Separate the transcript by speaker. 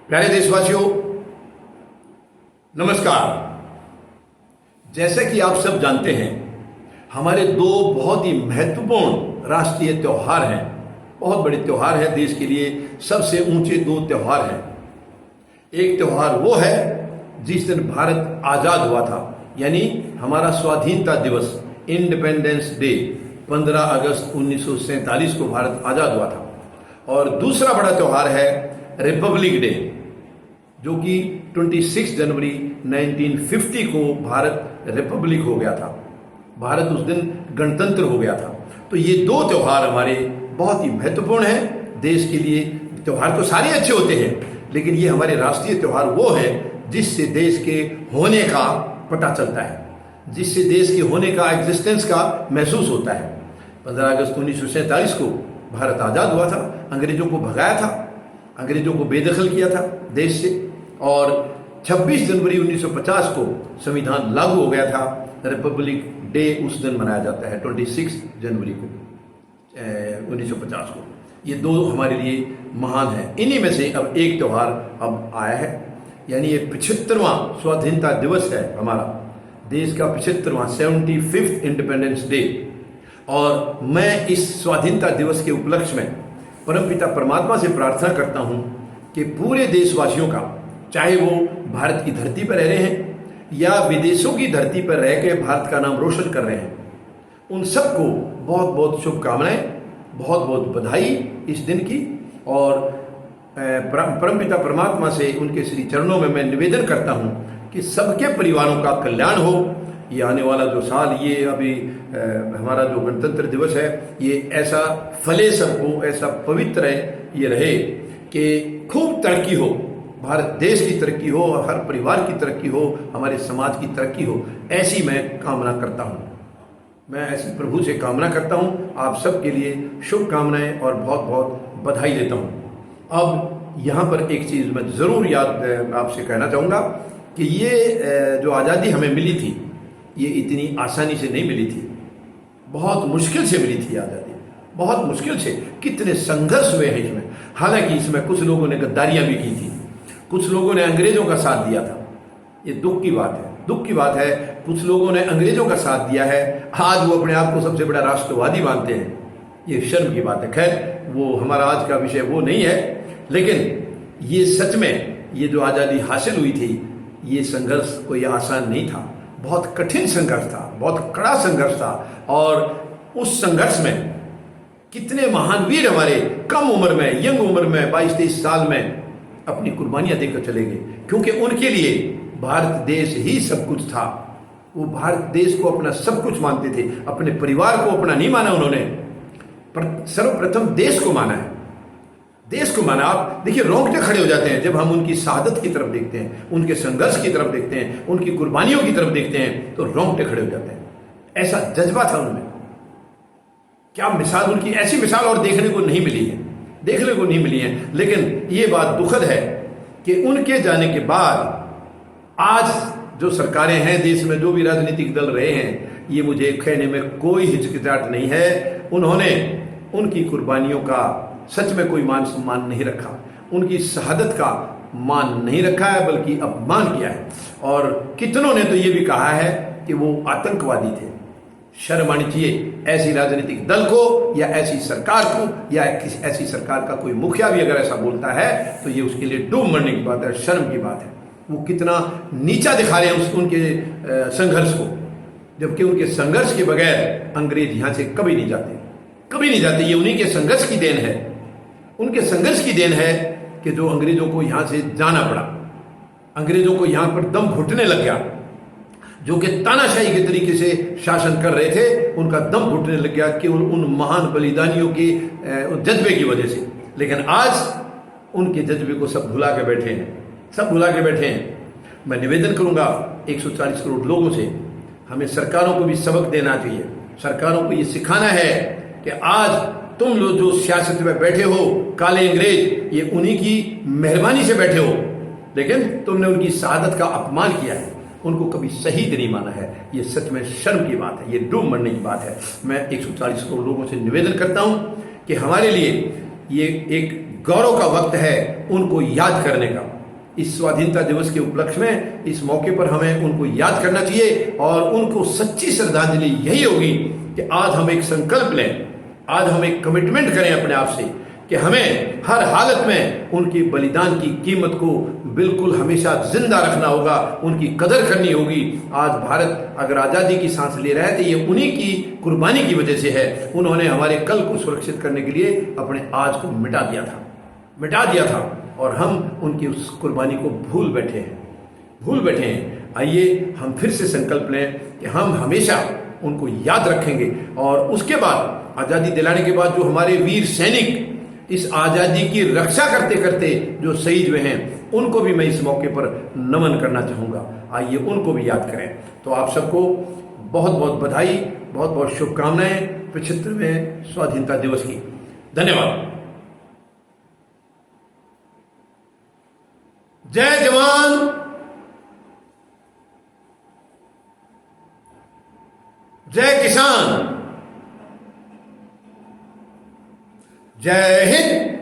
Speaker 1: प्यारे देशवासियों, नमस्कार। जैसा कि आप सब जानते हैं, हमारे दो बहुत ही महत्वपूर्ण राष्ट्रीय त्यौहार हैं। बहुत बड़े त्यौहार हैं, देश के लिए सबसे ऊंचे दो त्यौहार हैं। एक त्यौहार वो है जिस दिन भारत आज़ाद हुआ था, यानी हमारा स्वाधीनता दिवस, इंडिपेंडेंस डे, 15 अगस्त 1947 को भारत आज़ाद हुआ था। और दूसरा बड़ा त्यौहार है रिपब्लिक डे, जो कि 26 जनवरी 1950 को भारत रिपब्लिक हो गया था। भारत उस दिन गणतंत्र हो गया था। तो ये दो त्यौहार हमारे बहुत ही महत्वपूर्ण हैं देश के लिए। त्यौहार तो सारे अच्छे होते हैं, लेकिन ये हमारे राष्ट्रीय त्यौहार वो है जिससे देश के होने का पता चलता है, जिससे देश के होने का, एग्जिस्टेंस का महसूस होता है। 15 अगस्त 1947 को भारत आज़ाद हुआ था, अंग्रेजों को भगाया था, अंग्रेजों को बेदखल किया था देश से। और 26 जनवरी 1950 को संविधान लागू हो गया था। रिपब्लिक डे उस दिन मनाया जाता है, 26 जनवरी को 1950 को। ये दो हमारे लिए महान हैं। इन्हीं में से अब एक त्यौहार अब आया है, यानी ये 75वां स्वाधीनता दिवस है हमारा देश का, 75वां 75th इंडिपेंडेंस डे। और मैं इस स्वाधीनता दिवस के उपलक्ष्य में परमपिता परमात्मा से प्रार्थना करता हूं कि पूरे देशवासियों का, चाहे वो भारत की धरती पर रह रहे हैं या विदेशों की धरती पर रह के भारत का नाम रोशन कर रहे हैं, उन सबको बहुत बहुत शुभकामनाएं, बहुत बहुत बधाई इस दिन की। और परमपिता परमात्मा से उनके श्री चरणों में मैं निवेदन करता हूं कि सबके परिवारों का कल्याण हो। ये आने वाला जो साल, ये अभी हमारा जो गणतंत्र दिवस है, ये ऐसा फले सबको, ऐसा पवित्र ये रहे कि खूब तरक्की हो, भारत देश की तरक्की हो, और हर परिवार की तरक्की हो, हमारे समाज की तरक्की हो। ऐसी मैं कामना करता हूँ, मैं ऐसी प्रभु से कामना करता हूँ। आप सबके लिए शुभकामनाएं और बहुत बहुत बधाई देता हूँ। अब यहाँ पर एक चीज़ मैं ज़रूर याद आपसे कहना चाहूँगा कि ये जो आज़ादी हमें मिली थी, ये इतनी आसानी से नहीं मिली थी, बहुत मुश्किल से मिली थी आज़ादी, बहुत मुश्किल से। कितने संघर्ष हुए हैं इसमें। हालांकि इसमें कुछ लोगों ने गद्दारियां भी की थी, कुछ लोगों ने अंग्रेजों का साथ दिया था। ये दुख की बात है, दुख की बात है। कुछ लोगों ने अंग्रेजों का साथ दिया है, आज वो अपने आप को सबसे बड़ा राष्ट्रवादी मानते हैं। ये शर्म की बात है। खैर, वो हमारा आज का विषय वो नहीं है, लेकिन ये सच में ये जो आज़ादी हासिल हुई थी, ये संघर्ष कोई आसान नहीं था, बहुत कठिन संघर्ष था, बहुत कड़ा संघर्ष था। और उस संघर्ष में कितने महान वीर हमारे कम उम्र में, यंग उम्र में, 22-23 साल में अपनी कुर्बानियां देकर चले गए, क्योंकि उनके लिए भारत देश ही सब कुछ था। वो भारत देश को अपना सब कुछ मानते थे, अपने परिवार को अपना नहीं माना उन्होंने, पर सर्वप्रथम देश को माना है, देश को माना। आप देखिए, रोंगटे खड़े हो जाते हैं जब हम उनकी शहादत की तरफ देखते हैं, उनके संघर्ष की तरफ देखते हैं, उनकी कुर्बानियों की तरफ देखते हैं, तो रोंगटे खड़े हो जाते हैं। ऐसा जज्बा था उनमें। क्या मिसाल, उनकी ऐसी मिसाल और देखने को नहीं मिली है, देखने को नहीं मिली है। लेकिन ये बात दुखद है कि उनके जाने के बाद आज जो सरकारें हैं देश में, जो भी राजनीतिक दल रहे हैं, ये मुझे कहने में कोई हिचकिचाहट नहीं है, उन्होंने उनकी कुर्बानियों का सच में कोई मान सम्मान नहीं रखा, उनकी शहादत का मान नहीं रखा है, बल्कि अपमान किया है। और कितनों ने तो ये भी कहा है कि वो आतंकवादी थे। शर्म आनी चाहिए ऐसी राजनीतिक दल को, या ऐसी सरकार को, या ऐसी सरकार का कोई मुखिया भी अगर ऐसा बोलता है तो ये उसके लिए डूब मरने की बात है, शर्म की बात है। वो कितना नीचा दिखा रहे हैं उनके संघर्ष को, जबकि उनके संघर्ष के बगैर अंग्रेज यहाँ से कभी नहीं जाते, कभी नहीं जाते। ये उन्हीं के संघर्ष की देन है, उनके संघर्ष की देन है कि जो अंग्रेजों को यहाँ से जाना पड़ा, अंग्रेजों को यहाँ पर दम घुटने लग गया। जो कि तानाशाही के तरीके से शासन कर रहे थे, उनका दम घुटने लग गया कि उन महान बलिदानियों के जज्बे की वजह से। लेकिन आज उनके जज्बे को सब भुला के बैठे हैं, सब भुला के बैठे हैं। मैं निवेदन करूंगा 140 करोड़ लोगों से, हमें सरकारों को भी सबक देना चाहिए। सरकारों को ये सिखाना है कि आज तुम लोग जो सियासत में बैठे हो, काले अंग्रेज, ये उन्हीं की मेहरबानी से बैठे हो, लेकिन तुमने उनकी शहादत का अपमान किया है, उनको कभी शहीद नहीं माना है। ये सच में शर्म की बात है, ये डूब मरने की बात है। मैं 140 करोड़ लोगों से निवेदन करता हूं कि हमारे लिए ये एक गौरव का वक्त है उनको याद करने का। इस स्वाधीनता दिवस के उपलक्ष्य में इस मौके पर हमें उनको याद करना चाहिए और उनको सच्ची श्रद्धांजलि यही होगी कि आज हम एक संकल्प लें, आज हम एक कमिटमेंट करें अपने आप से कि हमें हर हालत में उनके बलिदान की कीमत को बिल्कुल हमेशा जिंदा रखना होगा, उनकी कदर करनी होगी। आज भारत अगर आज़ादी की सांस ले रहा है तो ये उन्हीं की कुर्बानी की वजह से है। उन्होंने हमारे कल को सुरक्षित करने के लिए अपने आज को मिटा दिया था और हम उनकी उस कुर्बानी को भूल बैठे हैं। आइए हम फिर से संकल्प लें कि हम हमेशा उनको याद रखेंगे और उसके बाद आज़ादी दिलाने के बाद जो हमारे वीर सैनिक इस आज़ादी की रक्षा करते करते जो शहीद हुए हैं उनको भी मैं इस मौके पर नमन करना चाहूँगा। आइए उनको भी याद करें। तो आप सबको बहुत बहुत बधाई, बहुत बहुत शुभकामनाएं 75वें स्वाधीनता दिवस की। धन्यवाद। जय जवान, जय किसान, जय हिंद।